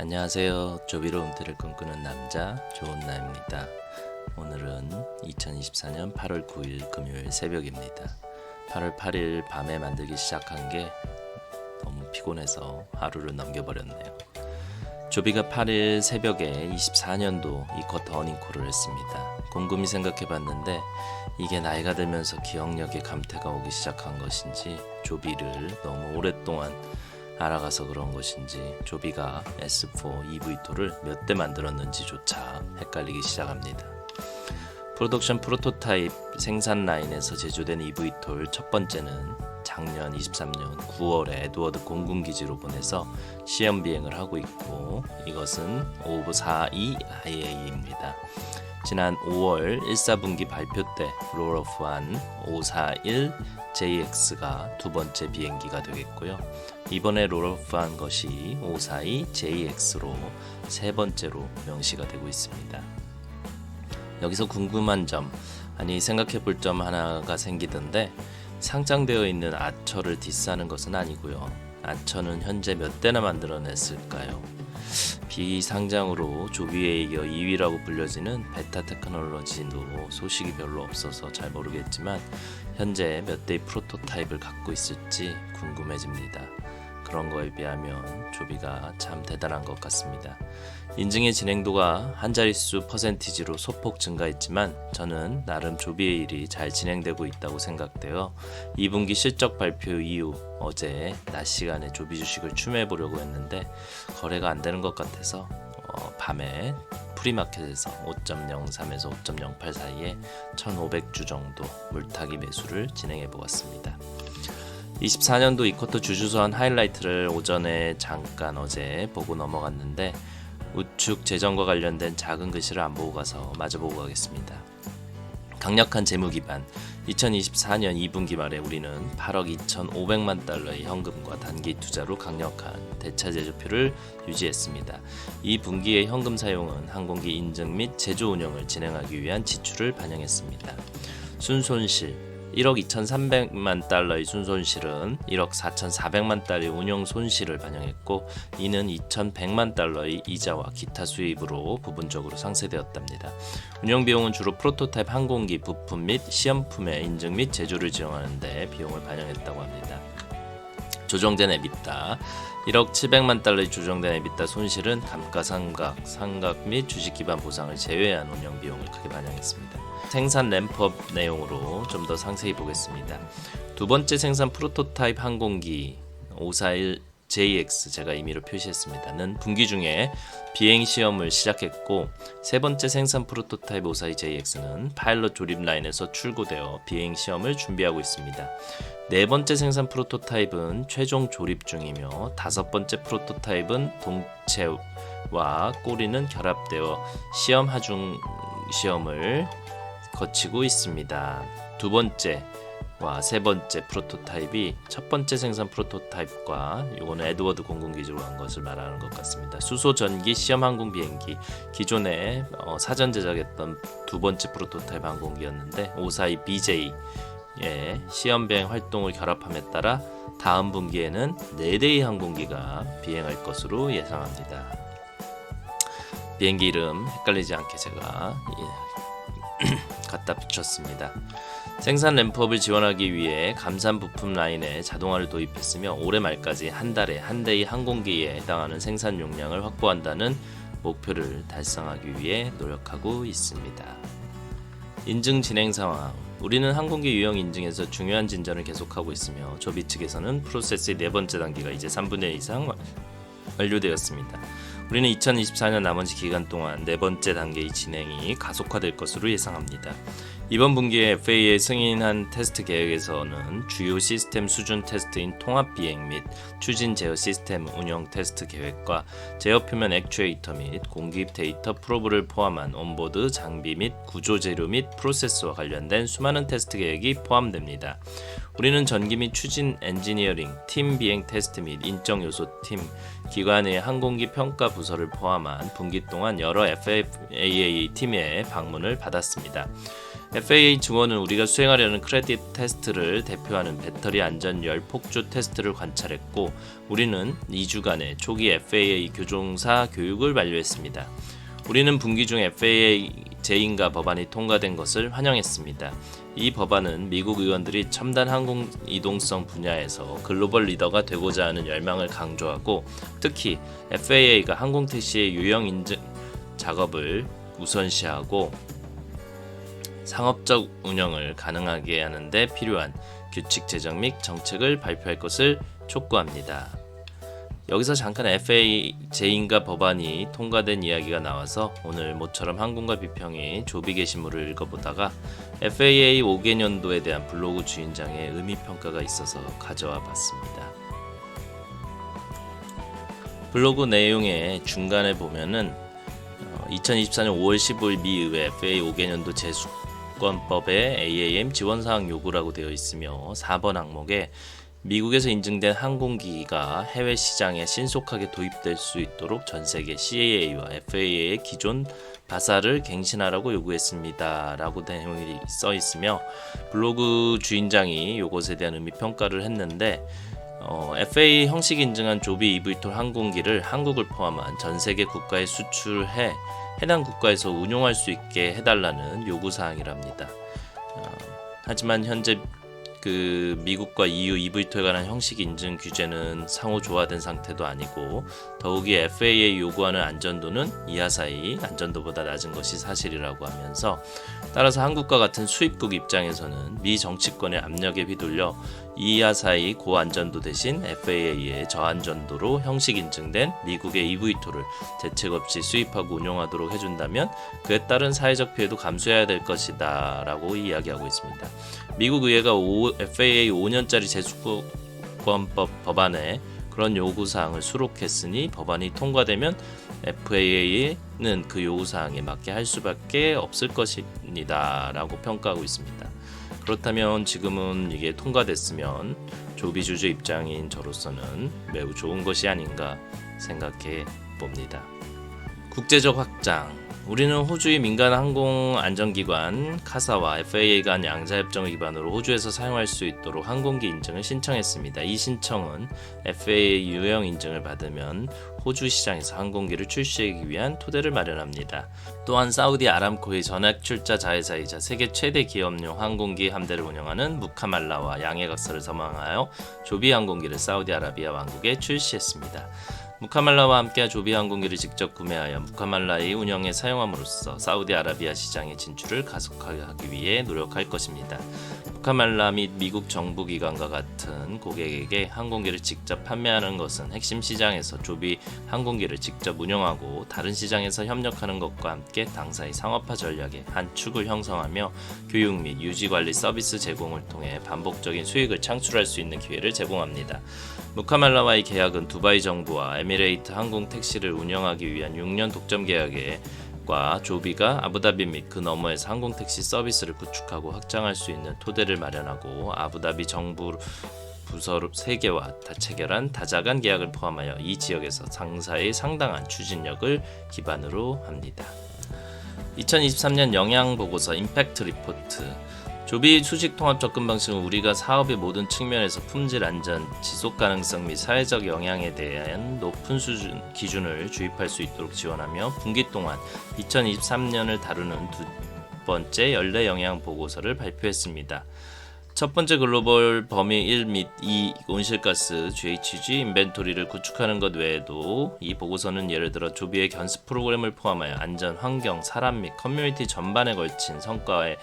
안녕하세요. 조비로운 때를 꿈꾸는 남자 조은나입니다. 오늘은 2024년 8월 9일 금요일 새벽입니다. 8월 8일 밤에 만들기 시작한 게 너무 피곤해서 하루를 넘겨버렸네요. 조비가 8일 새벽에 24년도 이쿼터 어닝콜을 했습니다. 곰곰이 생각해봤는데 이게 나이가 들면서 기억력에 감퇴가 오기 시작한 것인지 조비를 너무 오랫동안 알아가서 그런 것인지 조비가 S4 EV2를 몇 대 만들었는지조차 헷갈리기 시작합니다. 프로덕션 프로토타입 생산 라인에서 제조된 EV2 첫 번째는 작년 23년 9월에 에드워드 공군기지로 보내서 시험 비행을 하고 있고, 이것은 542IA입니다. 지난 5월 1사분기 발표 때 롤오프한 541JX가 두 번째 비행기가 되겠고요. 이번에 롤오프한 것이 542JX로 세 번째로 명시가 되고 있습니다. 여기서 궁금한 점, 생각해 볼 점 하나가 생기던데, 상장되어 있는 아처를 디스하는 것은 아니고요. 아처는 현재 몇 대나 만들어냈을까요? 비상장으로 조비에 이어 2위라고 불려지는 베타 테크놀로지도 소식이 별로 없어서 잘 모르겠지만 현재 몇 대의 프로토타입을 갖고 있을지 궁금해집니다. 그런 거에 비하면 조비가 참 대단한 것 같습니다. 인증의 진행도가 한 자릿수 퍼센티지로 소폭 증가했지만 저는 나름 조비의 일이 잘 진행되고 있다고 생각되어 2분기 실적 발표 이후 어제 낮 시간에 조비 주식을 추매해 보려고 했는데 거래가 안 되는 것 같아서 밤에 프리마켓에서 5.03에서 5.08 사이에 1,500주 정도 물타기 매수를 진행해 보았습니다. 24년도 이쿼터 주주선 하이라이트를 오전에 잠깐 어제 보고 넘어갔는데 우측 재정과 관련된 작은 글씨를 안 보고 가서 마저 보고 가겠습니다. 강력한 재무 기반. 2024년 2분기 말에 우리는 8억 2,500만 달러의 현금과 단기 투자로 강력한 대차제조표를 유지했습니다. 이 분기의 현금 사용은 항공기 인증 및 제조 운영을 진행하기 위한 지출을 반영했습니다. 순손실 1억 2,300만 달러의 순손실은 1억 4,400만 달러의 운영 손실을 반영했고, 이는 2,100만 달러의 이자와 기타 수입으로 부분적으로 상쇄되었답니다. 운영 비용은 주로 프로토타입 항공기 부품 및 시험품의 인증 및 제조를 지원하는 데 비용을 반영했다고 합니다. 조정된 에비타 1억 700만 달러의 조정된 에비타 손실은 감가상각, 상각 및 주식 기반 보상을 제외한 운영 비용을 크게 반영했습니다. 생산 램프업 내용으로 좀 더 상세히 보겠습니다. 두 번째 생산 프로토타입 항공기 541JX 제가 임의로 표시했습니다는 분기 중에 비행 시험을 시작했고, 세 번째 생산 프로토타입 542JX는 파일럿 조립 라인에서 출고되어 비행 시험을 준비하고 있습니다. 네 번째 생산 프로토타입은 최종 조립 중이며, 다섯 번째 프로토타입은 동체와 꼬리는 결합되어 시험 하중 시험을 거치고 있습니다. 두 번째와 세 번째 프로토타입이 첫 번째 생산 프로토타입과 이거는 에드워드 공군기지로 한 것을 말하는 것 같습니다. 수소 전기 시험 항공 비행기, 기존에 사전 제작했던 두 번째 프로토타입 항공기였는데 542BJ 시험 비행 활동을 결합함에 따라 다음 분기에는 4대의 항공기가 비행할 것으로 예상합니다. 비행기 이름 헷갈리지 않게 제가 갖다 붙였습니다. 생산 램프업을 지원하기 위해 감산 부품 라인에 자동화를 도입했으며 올해 말까지 한 달에 한 대의 항공기에 해당하는 생산 용량을 확보한다는 목표를 달성하기 위해 노력하고 있습니다. 인증 진행 상황. 우리는 항공기 유형 인증에서 중요한 진전을 계속하고 있으며 조비 측에서는 프로세스의 네 번째 단계가 이제 3분의 1 이상 완료되었습니다. 우리는 2024년 나머지 기간 동안 네 번째 단계의 진행이 가속화될 것으로 예상합니다. 이번 분기에 FAA 승인한 테스트 계획에서는 주요 시스템 수준 테스트인 통합 비행 및 추진 제어 시스템 운영 테스트 계획과 제어 표면 액추에이터 및 공기입 데이터 프로브를 포함한 온보드 장비 및 구조 재료 및 프로세스와 관련된 수많은 테스트 계획이 포함됩니다. 우리는 전기 및 추진 엔지니어링, 팀 비행 테스트 및 인적 요소 팀, 기관의 항공기 평가 부서를 포함한 분기 동안 여러 FAA 팀의 방문을 받았습니다. FAA 증원은 우리가 수행하려는 크레딧 테스트를 대표하는 배터리 안전 열 폭주 테스트를 관찰했고, 우리는 2주간의 초기 FAA 교종사 교육을 완료했습니다. 우리는 분기 중 FAA 재인가 법안이 통과된 것을 환영했습니다. 이 법안은 미국 의원들이 첨단 항공 이동성 분야에서 글로벌 리더가 되고자 하는 열망을 강조하고, 특히 FAA가 항공택시의 유형 인증 작업을 우선시하고 상업적 운영을 가능하게 하는 데 필요한 규칙 제정 및 정책을 발표할 것을 촉구합니다. 여기서 잠깐 FAA 재인가 법안이 통과된 이야기가 나와서 오늘 모처럼 항공과 비평의 조비 게시물을 읽어보다가 FAA 5개년도에 대한 블로그 주인장의 의미평가가 있어서 가져와 봤습니다. 블로그 내용의 중간에 보면은 2024년 5월 15일 미 의회 FAA 5개년도 제수권법의 AAM 지원사항 요구라고 되어 있으며 4번 항목에 미국에서 인증된 항공기기가 해외 시장에 신속하게 도입될 수 있도록 전 세계 CAA와 FAA의 기존 바사를 갱신하라고 요구했습니다 라고 내용이 써 있으며, 블로그 주인장이 이것에 대한 의미 평가를 했는데 FAA 형식 인증한 조비 eVTOL 항공기를 한국을 포함한 전 세계 국가에 수출해 해당 국가에서 운용할 수 있게 해달라는 요구사항이랍니다. 하지만 현재 미국과 EU eVTOL에 관한 형식 인증 규제는 상호 조화된 상태도 아니고, 더욱이 FAA 요구하는 안전도는 이하사의 안전도보다 낮은 것이 사실이라고 하면서, 따라서 한국과 같은 수입국 입장에서는 미 정치권의 압력에 휘둘려 이하사의 고안전도 대신 FAA의 저안전도로 형식 인증된 미국의 eVTOL을 대책 없이 수입하고 운용하도록 해준다면 그에 따른 사회적 피해도 감수해야 될 것이다 라고 이야기하고 있습니다. 미국 의회가 FAA 5년짜리 제수권법 법안에 그런 요구사항을 수록했으니 법안이 통과되면 FAA는 그 요구사항에 맞게 할 수밖에 없을 것입니다 라고 평가하고 있습니다. 그렇다면 지금은 이게 통과됐으면 조비주주 입장인 저로서는 매우 좋은 것이 아닌가 생각해 봅니다. 국제적 확장. 우리는 호주의 민간 항공 안전기관 카사와 FAA 간 양자협정을 기반으로 호주에서 사용할 수 있도록 항공기 인증을 신청했습니다. 이 신청은 FAA 유형 인증을 받으면 호주 시장에서 항공기를 출시하기 위한 토대를 마련합니다. 또한 사우디 아람코의 전액 출자 자회사이자 세계 최대 기업용 항공기 함대를 운영하는 무카말라와 양해각서를 서명하여 조비 항공기를 사우디아라비아 왕국에 출시했습니다. 무카말라와 함께 조비 항공기를 직접 구매하여 무카말라의 운영에 사용함으로써 사우디아라비아 시장의 진출을 가속하기 위해 노력할 것입니다. 무카말라 및 미국 정부기관과 같은 고객에게 항공기를 직접 판매하는 것은 핵심 시장에서 조비 항공기를 직접 운영하고 다른 시장에서 협력하는 것과 함께 당사의 상업화 전략의 한 축을 형성하며 교육 및 유지관리 서비스 제공을 통해 반복적인 수익을 창출할 수 있는 기회를 제공합니다. 무카말라와의 계약은 두바이 정부와 에미레이트 항공 택시를 운영하기 위한 6년 독점 계약과 조비가 아부다비 및 그 너머에서 항공 택시 서비스를 구축하고 확장할 수 있는 토대를 마련하고, 아부다비 정부 부서 3개와 체결한 다자간 계약을 포함하여 이 지역에서 상사의 상당한 추진력을 기반으로 합니다. 2023년 영향보고서 임팩트 리포트. 조비 수직 통합 접근 방식은 우리가 사업의 모든 측면에서 품질 안전, 지속 가능성 및 사회적 영향에 대한 높은 수준 기준을 주입할 수 있도록 지원하며 분기 동안 2023년을 다루는 두 번째 연례 영향 보고서를 발표했습니다. 첫 번째 글로벌 범위 1 및 2 온실가스 GHG 인벤토리를 구축하는 것 외에도 이 보고서는 예를 들어 조비의 견습 프로그램을 포함하여 안전, 환경, 사람 및 커뮤니티 전반에 걸친 성과에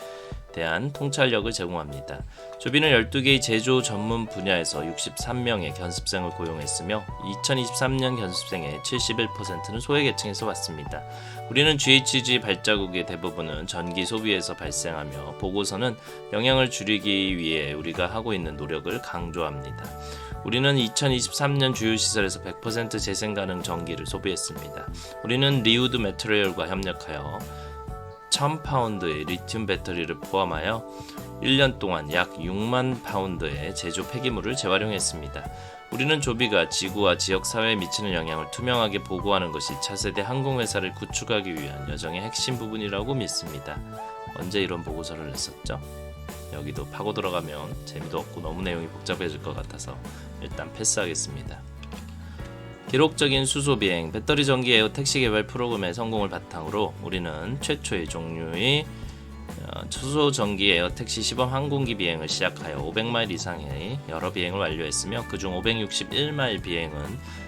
대한 통찰력을 제공합니다. 조비는 12개의 제조 전문 분야에서 63명의 견습생을 고용했으며 2023년 견습생의 71%는 소외계층에서 왔습니다. 우리는 GHG 발자국의 대부분은 전기 소비에서 발생하며 보고서는 영향을 줄이기 위해 우리가 하고 있는 노력을 강조합니다. 우리는 2023년 주요 시설에서 100% 재생 가능 전기를 소비했습니다. 우리는 리우드 매트리얼과 협력하여 1000파운드의 리튬 배터리를 포함하여 1년 동안 약 6만 파운드의 제조 폐기물을 재활용했습니다. 우리는 조비가 지구와 지역 사회에 미치는 영향을 투명하게 보고하는 것이 차세대 항공회사를 구축하기 위한 여정의 핵심 부분이라고 믿습니다. 언제 이런 보고서를 냈었죠? 여기도 파고 들어가면 재미도 없고 너무 내용이 복잡해질 것 같아서 일단 패스하겠습니다. 기록적인 수소비행, 배터리 전기 에어 택시 개발 프로그램의 성공을 바탕으로 우리는 최초의 종류의 수소 전기 에어 택시 시범 항공기 비행을 시작하여 500마일 이상의 여러 비행을 완료했으며 그중 561마일 비행은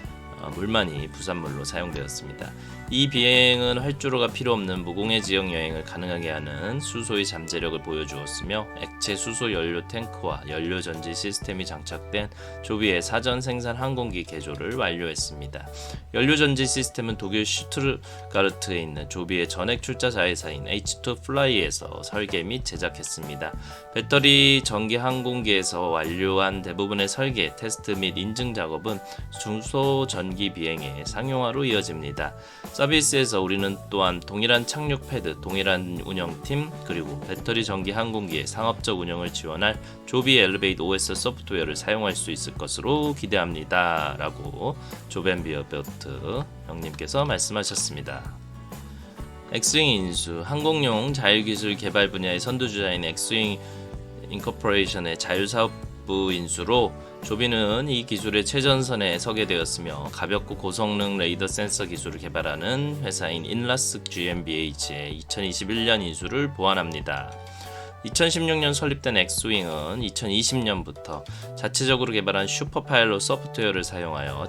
물만이 부산물로 사용되었습니다. 이 비행은 활주로가 필요 없는 무공해 지역 여행을 가능하게 하는 수소의 잠재력을 보여주었으며 액체 수소 연료 탱크와 연료 전지 시스템이 장착된 조비의 사전 생산 항공기 개조를 완료했습니다. 연료 전지 시스템은 독일 슈투트가르트에 있는 조비의 전액 출자 자회사인 H2 플라이에서 설계 및 제작했습니다. 배터리 전기 항공기에서 완료한 대부분의 설계, 테스트 및 인증 작업은 수소 전기 비행의 상용화로 이어집니다. 서비스에서 우리는 또한 동일한 착륙 패드, 동일한 운영팀, 그리고 배터리 전기 항공기의 상업적 운영을 지원할 조비 엘리베이트 OS 소프트웨어를 사용할 수 있을 것으로 기대합니다. 라고 조벤 비어베트 형님께서 말씀하셨습니다. 엑스윙 인수, 항공용 자율기술 개발 분야의 선두주자인 엑스윙 인코퍼레이션의 자율사업부 인수로 조비는 이 기술의 최전선에 서게 되었으며 가볍고 고성능 레이더 센서 기술을 개발하는 회사인 인라스 GmbH의 2021년 인수를 보완합니다. 2016년 설립된 엑스윙은 2020년부터 자체적으로 개발한 슈퍼파일럿 소프트웨어를 사용하여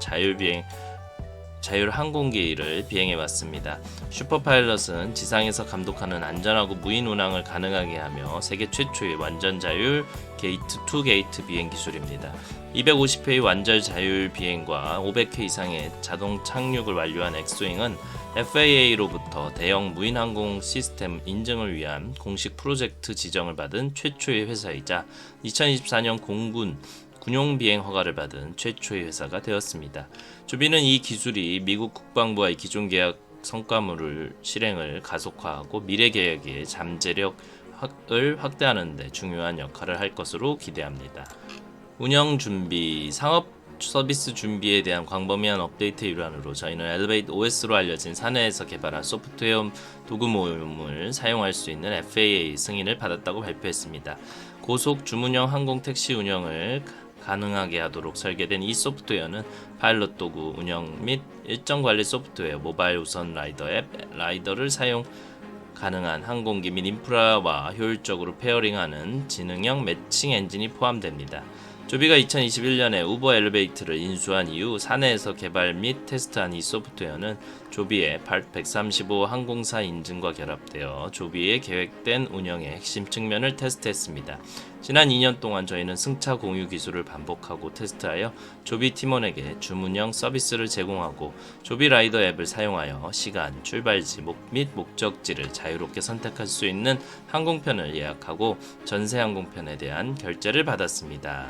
자율 항공기를 비행해 왔습니다. 슈퍼파일럿은 지상에서 감독하는 안전하고 무인 운항을 가능하게 하며 세계 최초의 완전 자율 게이트 투 게이트 비행 기술입니다. 250회의 완전 자율 비행과 500회 이상의 자동 착륙을 완료한 엑스윙은 FAA로부터 대형 무인 항공 시스템 인증을 위한 공식 프로젝트 지정을 받은 최초의 회사이자 2024년 공군 군용 비행 허가를 받은 최초의 회사가 되었습니다. 조비는 이 기술이 미국 국방부와의 기존 계약 성과물을 실행을 가속화하고 미래 계획의 잠재력을 확대하는 데 중요한 역할을 할 것으로 기대합니다. 운영 준비, 상업 서비스 준비에 대한 광범위한 업데이트의 일환으로 저희는 엘리베이트 OS로 알려진 사내에서 개발한 소프트웨어 도구 모음을 사용할 수 있는 FAA 승인을 받았다고 발표했습니다. 고속 주문형 항공 택시 운영을 가능하게 하도록 설계된 이 소프트웨어는 파일럿 도구 운영 및 일정 관리 소프트웨어, 모바일 우선 라이더 앱, 라이더를 사용 가능한 항공기 및 인프라와 효율적으로 페어링하는 지능형 매칭 엔진이 포함됩니다. 조비가 2021년에 우버 엘리베이트를 인수한 이후 사내에서 개발 및 테스트한 이 소프트웨어는 조비의 Part 135 항공사 인증과 결합되어 조비의 계획된 운영의 핵심 측면을 테스트했습니다. 지난 2년 동안 저희는 승차 공유 기술을 반복하고 테스트하여 조비 팀원에게 주문형 서비스를 제공하고 조비 라이더 앱을 사용하여 시간, 출발지 및 목적지를 자유롭게 선택할 수 있는 항공편을 예약하고 전세 항공편에 대한 결제를 받았습니다.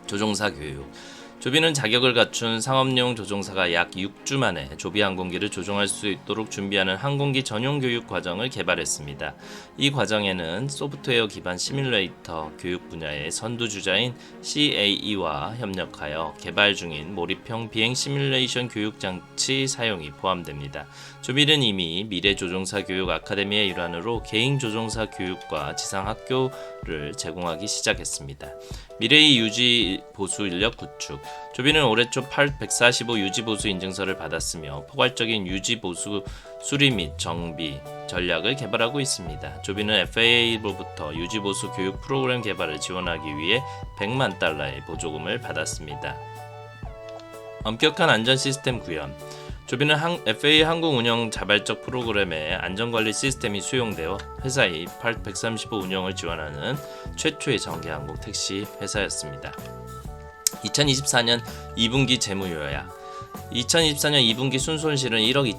조종사 교육. 조비는 자격을 갖춘 상업용 조종사가 약 6주 만에 조비 항공기를 조종할 수 있도록 준비하는 항공기 전용 교육 과정을 개발했습니다. 이 과정에는 소프트웨어 기반 시뮬레이터 교육 분야의 선두주자인 CAE와 협력하여 개발 중인 몰입형 비행 시뮬레이션 교육 장치 사용이 포함됩니다. 조비는 이미 미래 조종사 교육 아카데미의 일환으로 개인 조종사 교육과 지상 학교를 제공하기 시작했습니다. 미래의 유지 보수 인력 구축. 조비는 올해 초 Part 145 유지 보수 인증서를 받았으며 포괄적인 유지 보수 수리 및 정비 전략을 개발하고 있습니다. 조비는 FAA로부터 유지 보수 교육 프로그램 개발을 지원하기 위해 $1,000,000의 보조금을 받았습니다. 엄격한 안전 시스템 구현. 조비는 FAA 항공 운영 자발적 프로그램에 안전관리 시스템이 수용되어 회사의 Part 135 운영을 지원하는 최초의 전기 항공 택시 회사였습니다. 2024년 2분기 재무 요약. 2024년 2분기 순손실은 1억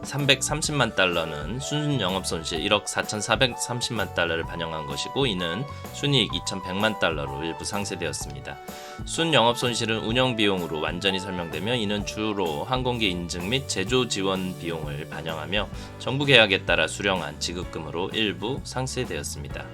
2,330만 달러는 순영업 손실 1억 4,430만 달러를 반영한 것이고 이는 순이익 2,100만 달러로 일부 상쇄되었습니다. 순영업 손실은 운영 비용으로 완전히 설명되며 이는 주로 항공기 인증 및 제조 지원 비용을 반영하며 정부 계약에 따라 수령한 지급금으로 일부 상쇄되었습니다.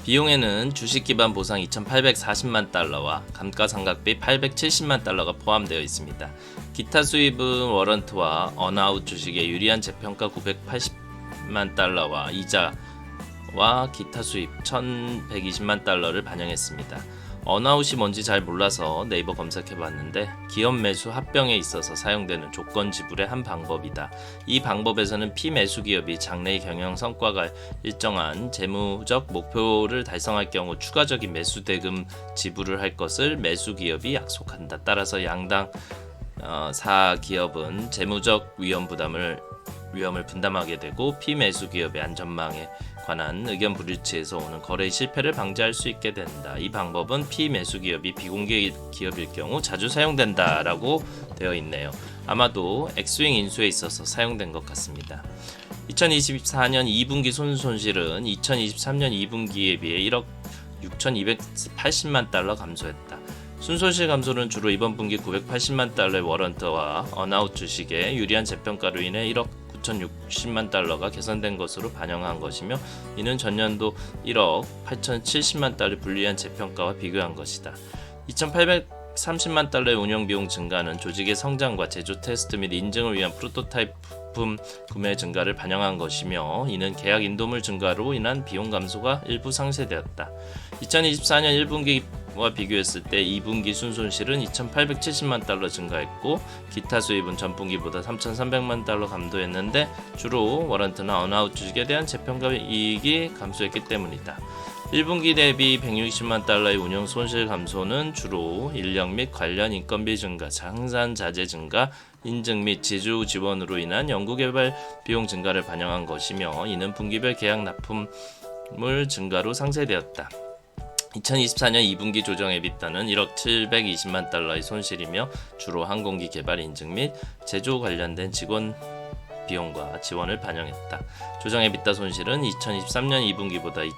비용에는 주식 기반 보상 2,840만 달러와 감가상각비 870만 달러가 포함되어 있습니다. 기타 수입은 워런트와 언아웃 주식의 유리한 재평가 980만 달러와 이자와 기타 수입 1,120만 달러를 반영했습니다. 언아웃이 뭔지 잘 몰라서 네이버 검색해봤는데 기업 매수 합병에 있어서 사용되는 조건 지불의 한 방법이다. 이 방법에서는 피매수 기업이 장래의 경영 성과가 일정한 재무적 목표를 달성할 경우 추가적인 매수 대금 지불을 할 것을 매수 기업이 약속한다. 따라서 양당 사 기업은 재무적 위험을 분담하게 되고 피매수 기업의 안전망에 관한 의견 불일치에서 오는 거래 실패를 방지할 수 있게 된다. 이 방법은 피매수 기업이 비공개 기업일 경우 자주 사용된다라고 되어 있네요. 아마도 엑스윙 인수에 있어서 사용된 것 같습니다. 2024년 2분기 손실은 2023년 2분기에 비해 1억 6,280만 달러 감소했다. 순손실 감소는 주로 이번 분기 980만 달러의 워런트와 언아웃 주식의 유리한 재평가로 인해 1억 9,060만 달러가 개선된 것으로 반영한 것이며 이는 전년도 1억 8,070만 달러의 불리한 재평가와 비교한 것이다. 2,830만 달러의 운영비용 증가는 조직의 성장과 제조 테스트 및 인증을 위한 프로토타입 부품 구매 증가를 반영한 것이며 이는 계약 인도물 증가로 인한 비용 감소가 일부 상쇄되었다. 2024년 1분기와 비교했을 때 2분기 순손실은 2,870만 달러 증가했고 기타 수입은 전분기보다 3,300만 달러 감소했는데 주로 워런트나 언아웃 주식에 대한 재평가 이익이 감소했기 때문이다. 1분기 대비 160만 달러의 운영 손실 감소는 주로 인력 및 관련 인건비 증가, 생산 자재 증가, 인증 및 제조 지원으로 인한 연구개발 비용 증가를 반영한 것이며 이는 분기별 계약 납품물 증가로 상쇄되었다. 2024년 2분기 조정 에비타는 1억 720만 달러의 손실이며 주로 항공기 개발 인증 및 제조 관련된 직원 비용과 지원을 반영했다. 조정 에비타 손실은 2023년 2분기보다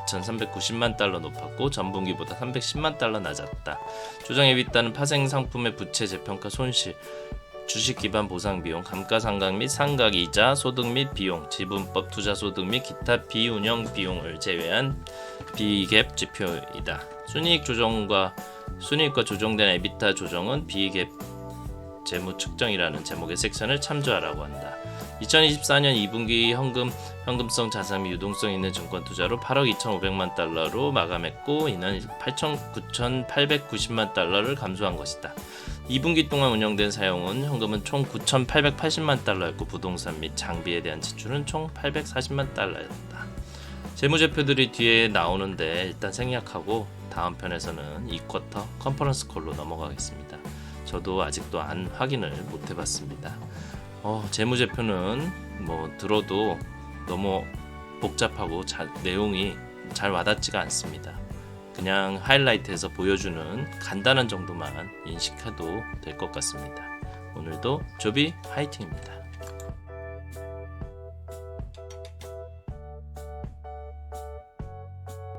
2,390만 달러 높았고 전분기보다 310만 달러 낮았다. 조정 에비타는 파생 상품의 부채 재평가 손실, 주식 기반 보상 비용, 감가상각 및 상각 이자, 소득 및 비용, 지분법 투자 소득 및 기타 비운영 비용을 제외한 비갭 지표이다. 순이익과 조정된 에비타 조정은 비갭 재무 측정이라는 제목의 섹션을 참조하라고 한다. 2024년 2분기 현금성 자산 및 유동성 있는 증권 투자로 8억 2,500만 달러로 마감했고 이는 9,890만 달러를 감소한 것이다. 2분기 동안 운영된 사용은 현금은 총 9,880만 달러였고 부동산 및 장비에 대한 지출은 총 840만 달러였다. 재무제표들이 뒤에 나오는데 일단 생략하고 다음 편에서는 2쿼터 컨퍼런스 콜로 넘어가겠습니다. 저도 아직도 확인을 못 해봤습니다. 재무제표는 들어도 너무 복잡하고 내용이 잘 와닿지가 않습니다. 그냥 하이라이트해서 보여주는 간단한 정도만 인식해도 될 것 같습니다. 오늘도 조비 화이팅입니다.